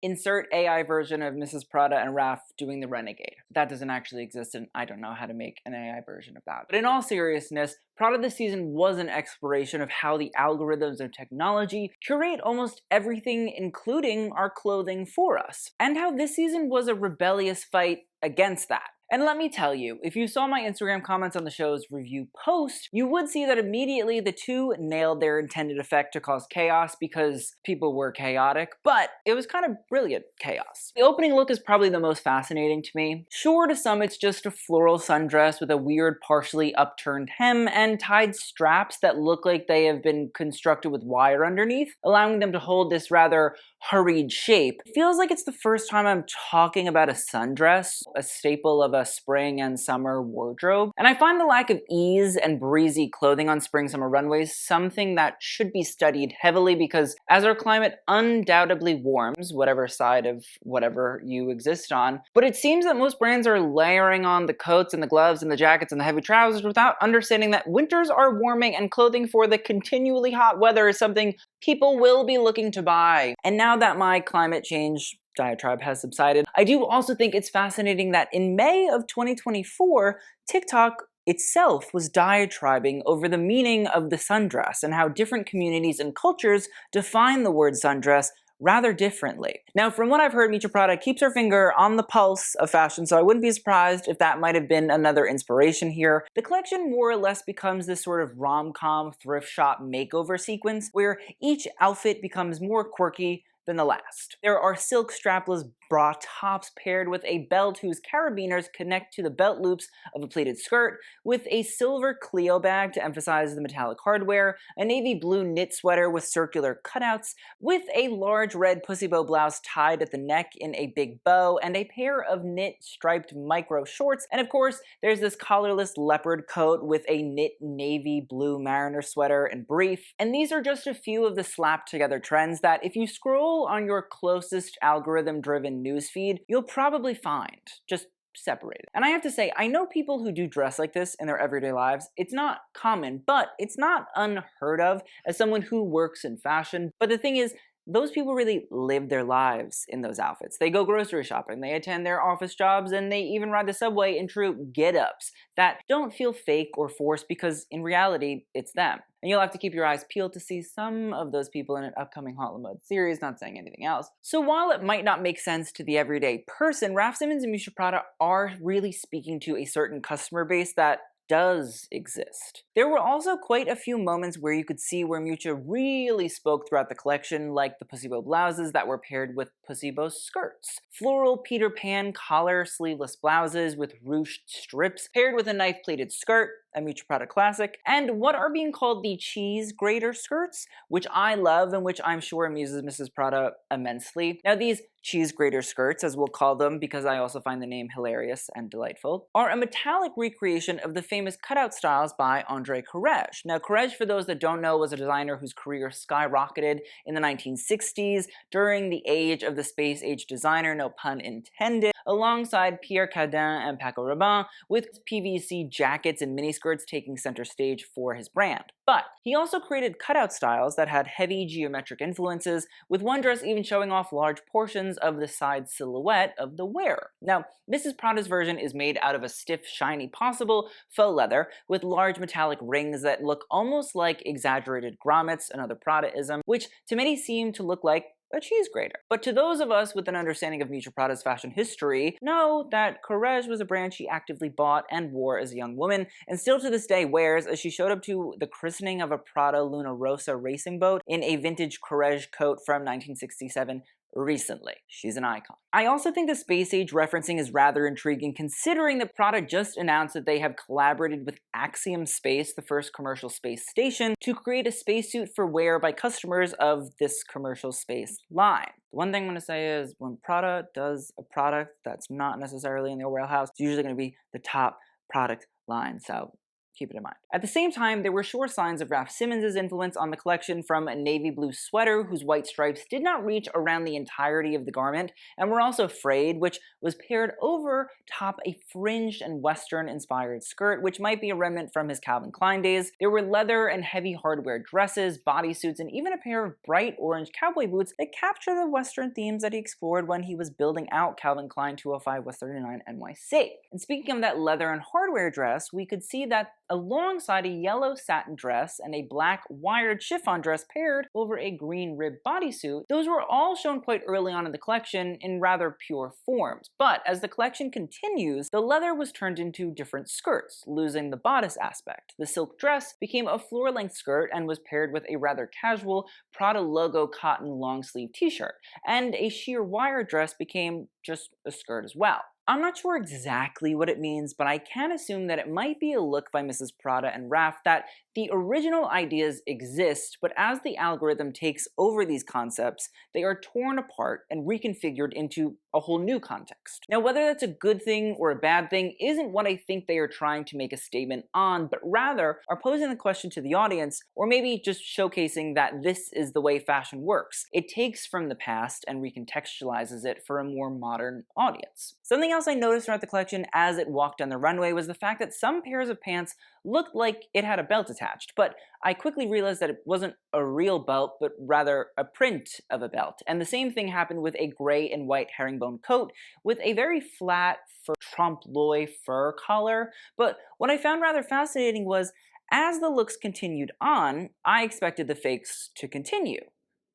[SPEAKER 1] Insert AI version of Mrs. Prada and Raf doing the Renegade. That doesn't actually exist, and I don't know how to make an AI version of that. But in all seriousness, Prada this season was an exploration of how the algorithms of technology curate almost everything, including our clothing, for us, and how this season was a rebellious fight against that. And let me tell you, if you saw my Instagram comments on the show's review post, you would see that immediately the two nailed their intended effect to cause chaos because people were chaotic, but it was kind of brilliant chaos. The opening look is probably the most fascinating to me. Sure, to some it's just a floral sundress with a weird partially upturned hem and tied straps that look like they have been constructed with wire underneath, allowing them to hold this rather hurried shape. It feels like it's the first time I'm talking about a sundress, a staple of a spring and summer wardrobe. And I find the lack of ease and breezy clothing on spring-summer runways something that should be studied heavily because as our climate undoubtedly warms, whatever side of whatever you exist on, but it seems that most brands are layering on the coats and the gloves and the jackets and the heavy trousers without understanding that winters are warming and clothing for the continually hot weather is something people will be looking to buy. And now that my climate change diatribe has subsided, I do also think it's fascinating that in May of 2024, TikTok itself was diatribing over the meaning of the sundress and how different communities and cultures define the word sundress rather differently. Now, from what I've heard, Mitra Prada keeps her finger on the pulse of fashion, so I wouldn't be surprised if that might have been another inspiration here. The collection more or less becomes this sort of rom-com thrift shop makeover sequence where each outfit becomes more quirky than the last. There are silk strapless bra tops paired with a belt whose carabiners connect to the belt loops of a pleated skirt, with a silver Clio bag to emphasize the metallic hardware, a navy blue knit sweater with circular cutouts, with a large red pussy bow blouse tied at the neck in a big bow, and a pair of knit striped micro shorts, and of course, there's this collarless leopard coat with a knit navy blue mariner sweater and brief. And these are just a few of the slapped together trends that if you scroll on your closest algorithm-driven newsfeed, you'll probably find, just separated. And I have to say, I know people who do dress like this in their everyday lives. It's not common, but it's not unheard of as someone who works in fashion. But the thing is, those people really live their lives in those outfits. They go grocery shopping, they attend their office jobs, and they even ride the subway in true get-ups that don't feel fake or forced because in reality, it's them. And you'll have to keep your eyes peeled to see some of those people in an upcoming Hot La Mode series, not saying anything else. So while it might not make sense to the everyday person, Raf Simons and Miuccia Prada are really speaking to a certain customer base that does exist. There were also quite a few moments where you could see where Miuccia really spoke throughout the collection, like the pussy bow blouses that were paired with pussy bow skirts, floral Peter Pan collar sleeveless blouses with ruched strips paired with a knife pleated skirt, a Miuccia Prada classic, and what are being called the cheese grater skirts, which I love and which I'm sure amuses Mrs. Prada immensely. Now these cheese grater skirts, as we'll call them because I also find the name hilarious and delightful, are a metallic recreation of the famous cutout styles by André Courrèges. Now Courrèges, for those that don't know, was a designer whose career skyrocketed in the 1960s during the age of the space-age designer, no pun intended, alongside Pierre Cardin and Paco Rabanne, with PVC jackets and miniskirts taking center stage for his brand. But he also created cutout styles that had heavy geometric influences, with one dress even showing off large portions of the side silhouette of the wearer. Now, Mrs. Prada's version is made out of a stiff, shiny, possible faux leather with large metallic rings that look almost like exaggerated grommets, another Prada-ism, which to many seem to look like a cheese grater. But to those of us with an understanding of Miuccia Prada's fashion history, know that Courrèges was a brand she actively bought and wore as a young woman, and still to this day wears, as she showed up to the christening of a Prada Luna Rossa racing boat in a vintage Courrèges coat from 1967 recently. She's an icon. I also think the space age referencing is rather intriguing considering that Prada just announced that they have collaborated with Axiom Space, the first commercial space station, to create a spacesuit for wear by customers of this commercial space line. The one thing I'm going to say is when Prada does a product that's not necessarily in their warehouse, it's usually going to be the top product line, so keep it in mind. At the same time, there were sure signs of Raf Simons' influence on the collection from a navy blue sweater whose white stripes did not reach around the entirety of the garment and were also frayed, which was paired over top a fringed and Western-inspired skirt, which might be a remnant from his Calvin Klein days. There were leather and heavy hardware dresses, bodysuits, and even a pair of bright orange cowboy boots that capture the Western themes that he explored when he was building out Calvin Klein 205 West 39 NYC. And speaking of that leather and hardware dress, we could see that alongside a yellow satin dress and a black wired chiffon dress paired over a green ribbed bodysuit, those were all shown quite early on in the collection in rather pure forms. But as the collection continues, the leather was turned into different skirts, losing the bodice aspect. The silk dress became a floor-length skirt and was paired with a rather casual Prada logo cotton long-sleeve t-shirt, and a sheer wire dress became just a skirt as well. I'm not sure exactly what it means, but I can assume that it might be a look by Mrs. Prada and Raf that the original ideas exist, but as the algorithm takes over these concepts, they are torn apart and reconfigured into a whole new context. Now, whether that's a good thing or a bad thing isn't what I think they are trying to make a statement on, but rather are posing the question to the audience, or maybe just showcasing that this is the way fashion works. It takes from the past and recontextualizes it for a more modern audience. Something else I noticed throughout the collection as it walked down the runway was the fact that some pairs of pants looked like it had a belt attached, but I quickly realized that it wasn't a real belt, but rather a print of a belt. And the same thing happened with a gray and white herringbone coat with a very flat trompe-l'oeil fur collar. But what I found rather fascinating was, as the looks continued on, I expected the fakes to continue,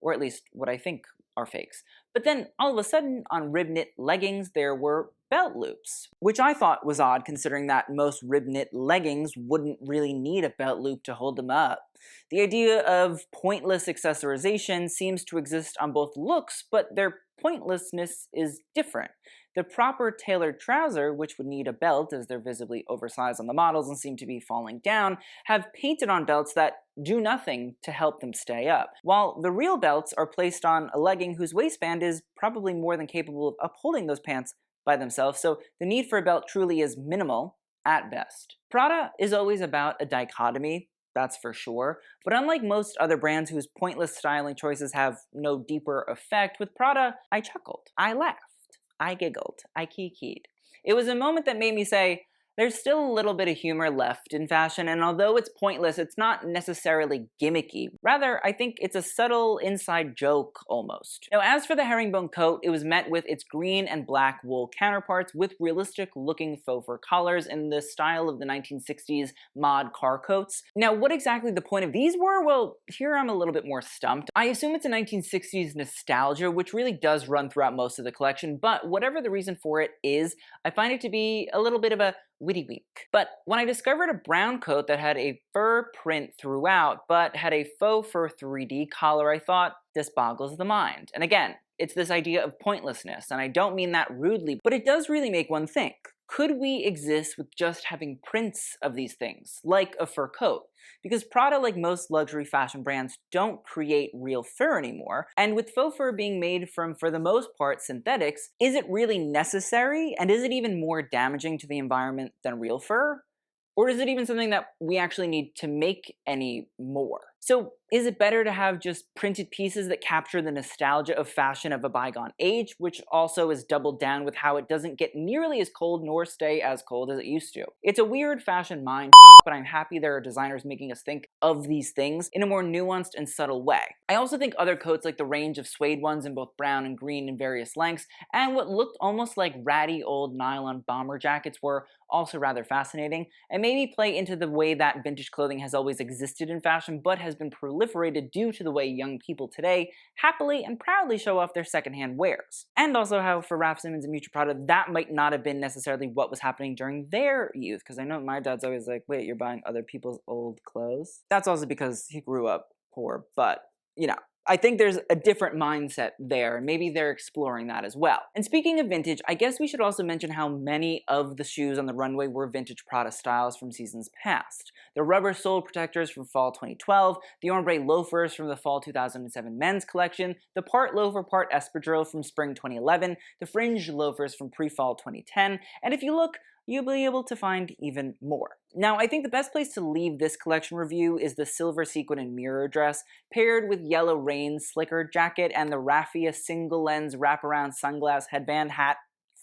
[SPEAKER 1] or at least what I think are fakes. But then all of a sudden, on rib knit leggings, there were belt loops, which I thought was odd considering that most rib knit leggings wouldn't really need a belt loop to hold them up. The idea of pointless accessorization seems to exist on both looks, but their pointlessness is different. The proper tailored trouser, which would need a belt as they're visibly oversized on the models and seem to be falling down, have painted on belts that do nothing to help them stay up, while the real belts are placed on a legging whose waistband is probably more than capable of upholding those pants by themselves, so the need for a belt truly is minimal at best. Prada is always about a dichotomy, that's for sure, but unlike most other brands whose pointless styling choices have no deeper effect, with Prada, I chuckled, I laughed, I giggled, I kikied. It was a moment that made me say, there's still a little bit of humor left in fashion, and although it's pointless, it's not necessarily gimmicky. Rather, I think it's a subtle inside joke, almost. Now, as for the herringbone coat, it was met with its green and black wool counterparts with realistic-looking faux fur collars in the style of the 1960s mod car coats. Now, what exactly the point of these were? Well, here I'm a little bit more stumped. I assume it's a 1960s nostalgia, which really does run throughout most of the collection, but whatever the reason for it is, I find it to be a little bit of a witty week. But when I discovered a brown coat that had a fur print throughout, but had a faux fur 3D collar, I thought, this boggles the mind. And again, it's this idea of pointlessness, and I don't mean that rudely, but it does really make one think. Could we exist with just having prints of these things, like a fur coat? Because Prada, like most luxury fashion brands, don't create real fur anymore, and with faux fur being made from, for the most part, synthetics, is it really necessary, and is it even more damaging to the environment than real fur? Or is it even something that we actually need to make any more? So is it better to have just printed pieces that capture the nostalgia of fashion of a bygone age, which also is doubled down with how it doesn't get nearly as cold nor stay as cold as it used to? It's a weird fashion mind, but I'm happy there are designers making us think of these things in a more nuanced and subtle way. I also think other coats like the range of suede ones in both brown and green in various lengths, and what looked almost like ratty old nylon bomber jackets were also rather fascinating, and maybe play into the way that vintage clothing has always existed in fashion, but has been proliferated due to the way young people today happily and proudly show off their secondhand wares. And also how for Raf Simons and Miuccia Prada, that might not have been necessarily what was happening during their youth, because I know my dad's always like, wait, you're buying other people's old clothes? That's also because he grew up poor, but, you know, I think there's a different mindset there, and maybe they're exploring that as well. And speaking of vintage, I guess we should also mention how many of the shoes on the runway were vintage Prada styles from seasons past. The rubber sole protectors from fall 2012, the ombre loafers from the fall 2007 men's collection, the part loafer part espadrille from spring 2011, the fringe loafers from pre-fall 2010, and if you look, you'll be able to find even more. Now, I think the best place to leave this collection review is the silver sequin and mirror dress, paired with yellow rain slicker jacket and the raffia single lens wraparound sunglass headband hat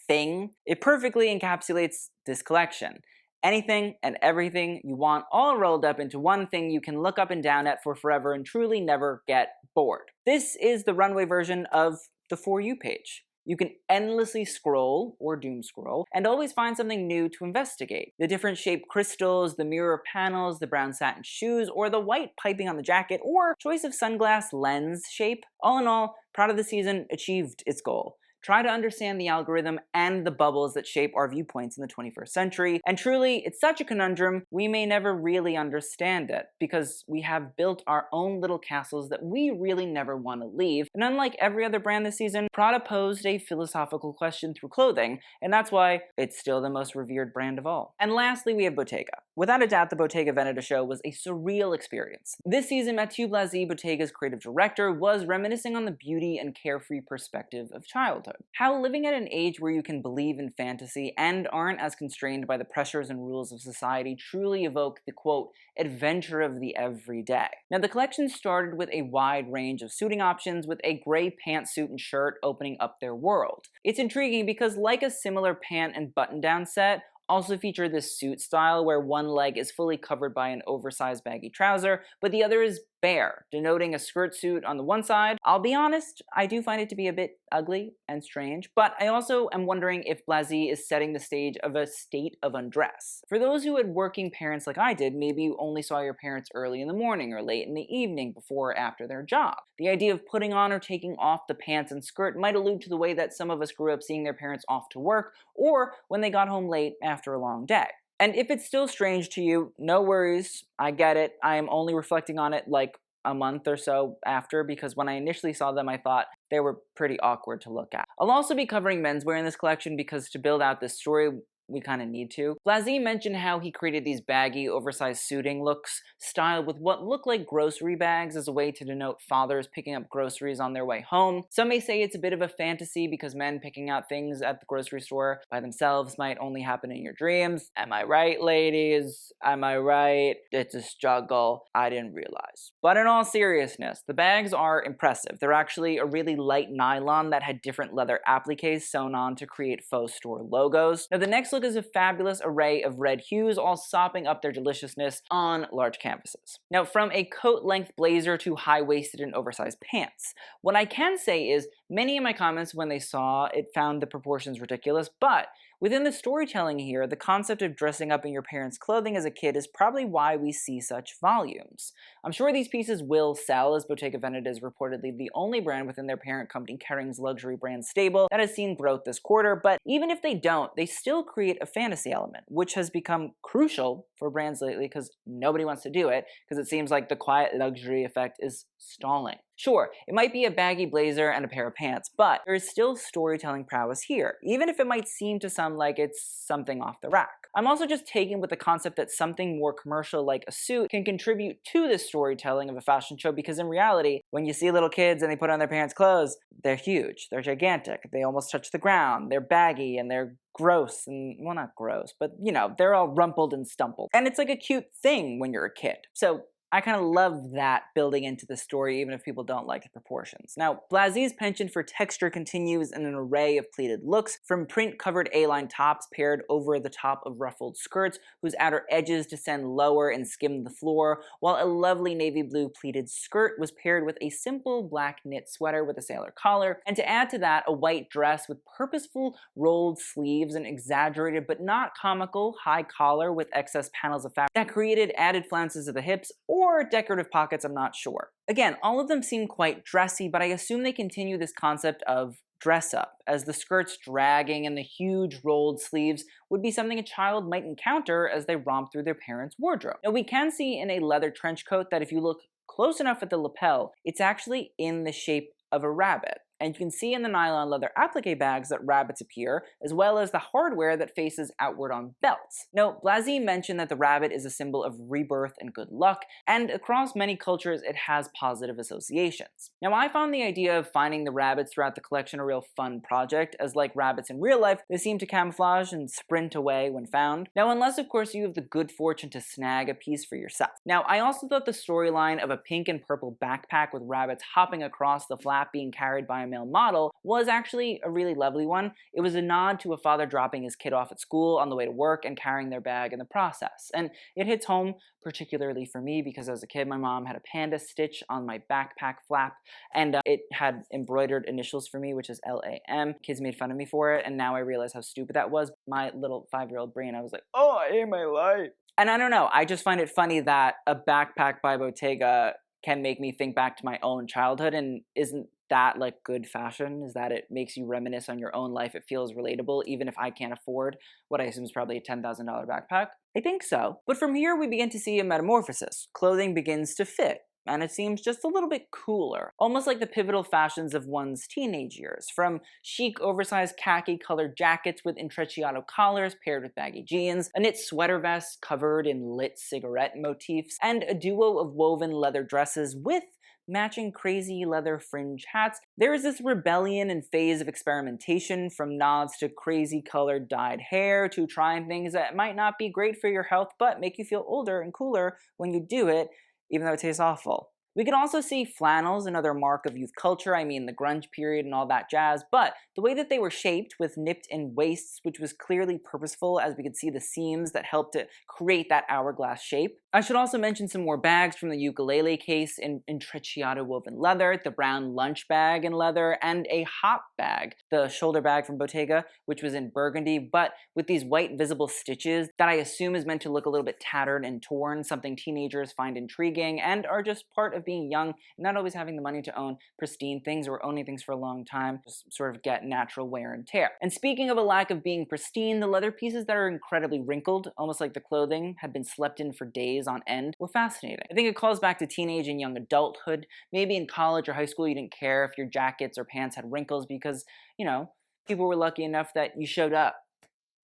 [SPEAKER 1] thing. It perfectly encapsulates this collection. Anything and everything you want all rolled up into one thing you can look up and down at for forever and truly never get bored. This is the runway version of the For You page. You can endlessly scroll, or doom scroll, and always find something new to investigate. The different shaped crystals, the mirror panels, the brown satin shoes, or the white piping on the jacket, or choice of sunglass lens shape. All in all, Prada this season achieved its goal. Try to understand the algorithm and the bubbles that shape our viewpoints in the 21st century, and truly, it's such a conundrum, we may never really understand it, because we have built our own little castles that we really never want to leave, and unlike every other brand this season, Prada posed a philosophical question through clothing, and that's why it's still the most revered brand of all. And lastly, we have Bottega. Without a doubt, the Bottega Veneta show was a surreal experience. This season, Mathieu Blazy, Bottega's creative director, was reminiscing on the beauty and carefree perspective of childhood. How living at an age where you can believe in fantasy and aren't as constrained by the pressures and rules of society truly evoke the, quote, adventure of the everyday. Now, the collection started with a wide range of suiting options, with a gray pantsuit and shirt opening up their world. It's intriguing because, like a similar pant and button-down set, also feature this suit style where one leg is fully covered by an oversized baggy trouser, but the other is bare, denoting a skirt suit on the one side. I'll be honest, I do find it to be a bit ugly and strange, but I also am wondering if Blasi is setting the stage of a state of undress. For those who had working parents like I did, maybe you only saw your parents early in the morning or late in the evening before or after their job. The idea of putting on or taking off the pants and skirt might allude to the way that some of us grew up seeing their parents off to work or when they got home late after a long day. And if it's still strange to you, no worries, I get it. I am only reflecting on it like a month or so after, because when I initially saw them, I thought they were pretty awkward to look at. I'll also be covering menswear in this collection because to build out this story, we kind of need to. Blasi mentioned how he created these baggy, oversized suiting looks styled with what look like grocery bags as a way to denote fathers picking up groceries on their way home. Some may say it's a bit of a fantasy because men picking out things at the grocery store by themselves might only happen in your dreams. Am I right, ladies? Am I right? It's a struggle. I didn't realize. But in all seriousness, the bags are impressive. They're actually a really light nylon that had different leather appliques sewn on to create faux store logos. Now the next look is a fabulous array of red hues, all sopping up their deliciousness on large canvases. Now, from a coat-length blazer to high-waisted and oversized pants, what I can say is many in my comments when they saw it found the proportions ridiculous, but within the storytelling here, the concept of dressing up in your parents' clothing as a kid is probably why we see such volumes. I'm sure these pieces will sell, as Bottega Veneta is reportedly the only brand within their parent company Kering's luxury brand stable that has seen growth this quarter, but even if they don't, they still create a fantasy element, which has become crucial for brands lately because nobody wants to do it, because it seems like the quiet luxury effect is stalling. Sure, it might be a baggy blazer and a pair of pants, but there is still storytelling prowess here, even if it might seem to some like it's something off the rack. I'm also just taken with the concept that something more commercial like a suit can contribute to the storytelling of a fashion show, because in reality, when you see little kids and they put on their parents' clothes, they're huge, they're gigantic, they almost touch the ground, they're baggy, and they're gross, and well, not gross, but you know, they're all rumpled and stumpled. And it's like a cute thing when you're a kid. So I kind of love that building into the story, even if people don't like the proportions. Now, Blasi's penchant for texture continues in an array of pleated looks, from print-covered A-line tops paired over the top of ruffled skirts, whose outer edges descend lower and skim the floor, while a lovely navy blue pleated skirt was paired with a simple black knit sweater with a sailor collar, and to add to that, a white dress with purposeful rolled sleeves and exaggerated but not comical high collar with excess panels of fabric that created added flounces of the hips, or decorative pockets, I'm not sure. Again, all of them seem quite dressy, but I assume they continue this concept of dress up, as the skirts dragging and the huge rolled sleeves would be something a child might encounter as they romp through their parents' wardrobe. Now, we can see in a leather trench coat that if you look close enough at the lapel, it's actually in the shape of a rabbit. And you can see in the nylon leather applique bags that rabbits appear, as well as the hardware that faces outward on belts. Now, Blasi mentioned that the rabbit is a symbol of rebirth and good luck, and across many cultures it has positive associations. Now, I found the idea of finding the rabbits throughout the collection a real fun project, as like rabbits in real life, they seem to camouflage and sprint away when found. Now, unless of course you have the good fortune to snag a piece for yourself. Now, I also thought the storyline of a pink and purple backpack with rabbits hopping across the flap being carried by a male model was actually a really lovely one. It was a nod to a father dropping his kid off at school on the way to work and carrying their bag in the process. And it hits home particularly for me because as a kid my mom had a panda stitch on my backpack flap, and it had embroidered initials for me, which is LAM. Kids made fun of me for it, and now I realize how stupid that was. My little 5-year-old brain, I was like, oh, I hate my life. And I don't know, I just find it funny that a backpack by Bottega can make me think back to my own childhood, and isn't that like good fashion? Is that it makes you reminisce on your own life? It feels relatable, even if I can't afford what I assume is probably a $10,000 backpack? I think so. But from here we begin to see a metamorphosis. Clothing begins to fit, and it seems just a little bit cooler, almost like the pivotal fashions of one's teenage years, from chic oversized khaki-colored jackets with intrecciato collars paired with baggy jeans, a knit sweater vest covered in lit cigarette motifs, and a duo of woven leather dresses with matching crazy leather fringe hats. There is this rebellion and phase of experimentation, from nods to crazy colored dyed hair to trying things that might not be great for your health but make you feel older and cooler when you do it, even though it tastes awful. We can also see flannels, another mark of youth culture, I mean the grunge period and all that jazz, but the way that they were shaped with nipped-in waists, which was clearly purposeful as we could see the seams that helped to create that hourglass shape. I should also mention some more bags from the ukulele case in intrecciato woven leather, the brown lunch bag in leather, and a hop bag, the shoulder bag from Bottega, which was in burgundy, but with these white visible stitches that I assume is meant to look a little bit tattered and torn, something teenagers find intriguing and are just part of being young and not always having the money to own pristine things or owning things for a long time, just sort of get natural wear and tear. And speaking of a lack of being pristine, the leather pieces that are incredibly wrinkled, almost like the clothing had been slept in for days on end, were fascinating. I think it calls back to teenage and young adulthood. Maybe in college or high school you didn't care if your jackets or pants had wrinkles because, you know, people were lucky enough that you showed up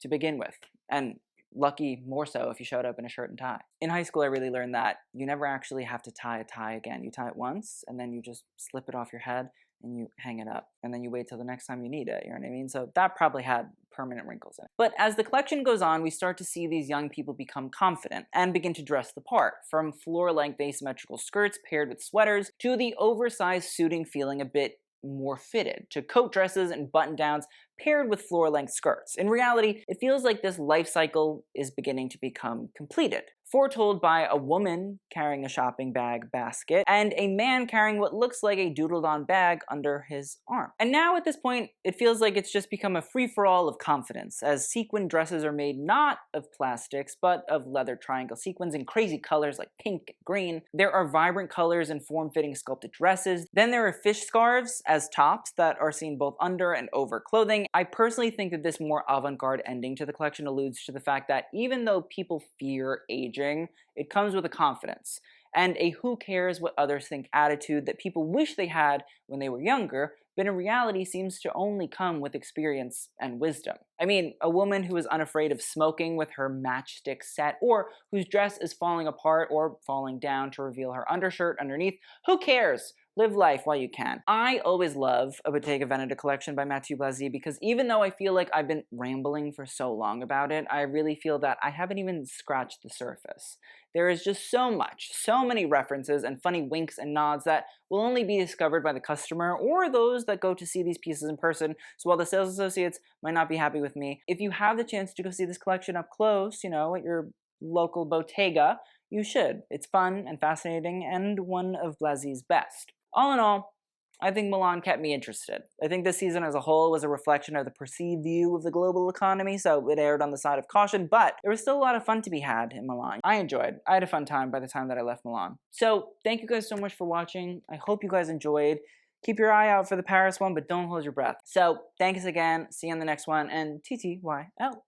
[SPEAKER 1] to begin with. And lucky more so if you showed up in a shirt and tie. In high school I really learned that you never actually have to tie a tie again. You tie it once and then you just slip it off your head and you hang it up, and then you wait till the next time you need it, you know what I mean? So that probably had permanent wrinkles in it. But as the collection goes on, we start to see these young people become confident and begin to dress the part, from floor-length asymmetrical skirts paired with sweaters, to the oversized suiting feeling a bit more fitted, to coat dresses and button-downs paired with floor-length skirts. In reality, it feels like this life cycle is beginning to become completed, foretold by a woman carrying a shopping bag basket and a man carrying what looks like a doodled-on bag under his arm. And now at this point, it feels like it's just become a free-for-all of confidence, as sequin dresses are made not of plastics, but of leather triangle sequins in crazy colors like pink and green. There are vibrant colors and form-fitting sculpted dresses. Then there are fish scarves as tops that are seen both under and over clothing. I personally think that this more avant-garde ending to the collection alludes to the fact that even though people fear aging, it comes with a confidence and a who cares what others think attitude that people wish they had when they were younger, but in reality seems to only come with experience and wisdom. I mean, a woman who is unafraid of smoking with her matchstick set, or whose dress is falling apart or falling down to reveal her undershirt underneath, who cares? Live life while you can. I always love a Bottega Veneta collection by Mathieu Blazy because even though I feel like I've been rambling for so long about it, I really feel that I haven't even scratched the surface. There is just so much, so many references and funny winks and nods that will only be discovered by the customer or those that go to see these pieces in person. So while the sales associates might not be happy with me, if you have the chance to go see this collection up close, you know, at your local Bottega, you should. It's fun and fascinating and one of Blazy's best. All in all, I think Milan kept me interested. I think this season as a whole was a reflection of the perceived view of the global economy, so it erred on the side of caution, but there was still a lot of fun to be had in Milan. I had a fun time by the time that I left Milan. So thank you guys so much for watching. I hope you guys enjoyed. Keep your eye out for the Paris one, but don't hold your breath. So thanks again, see you on the next one, and TTYL.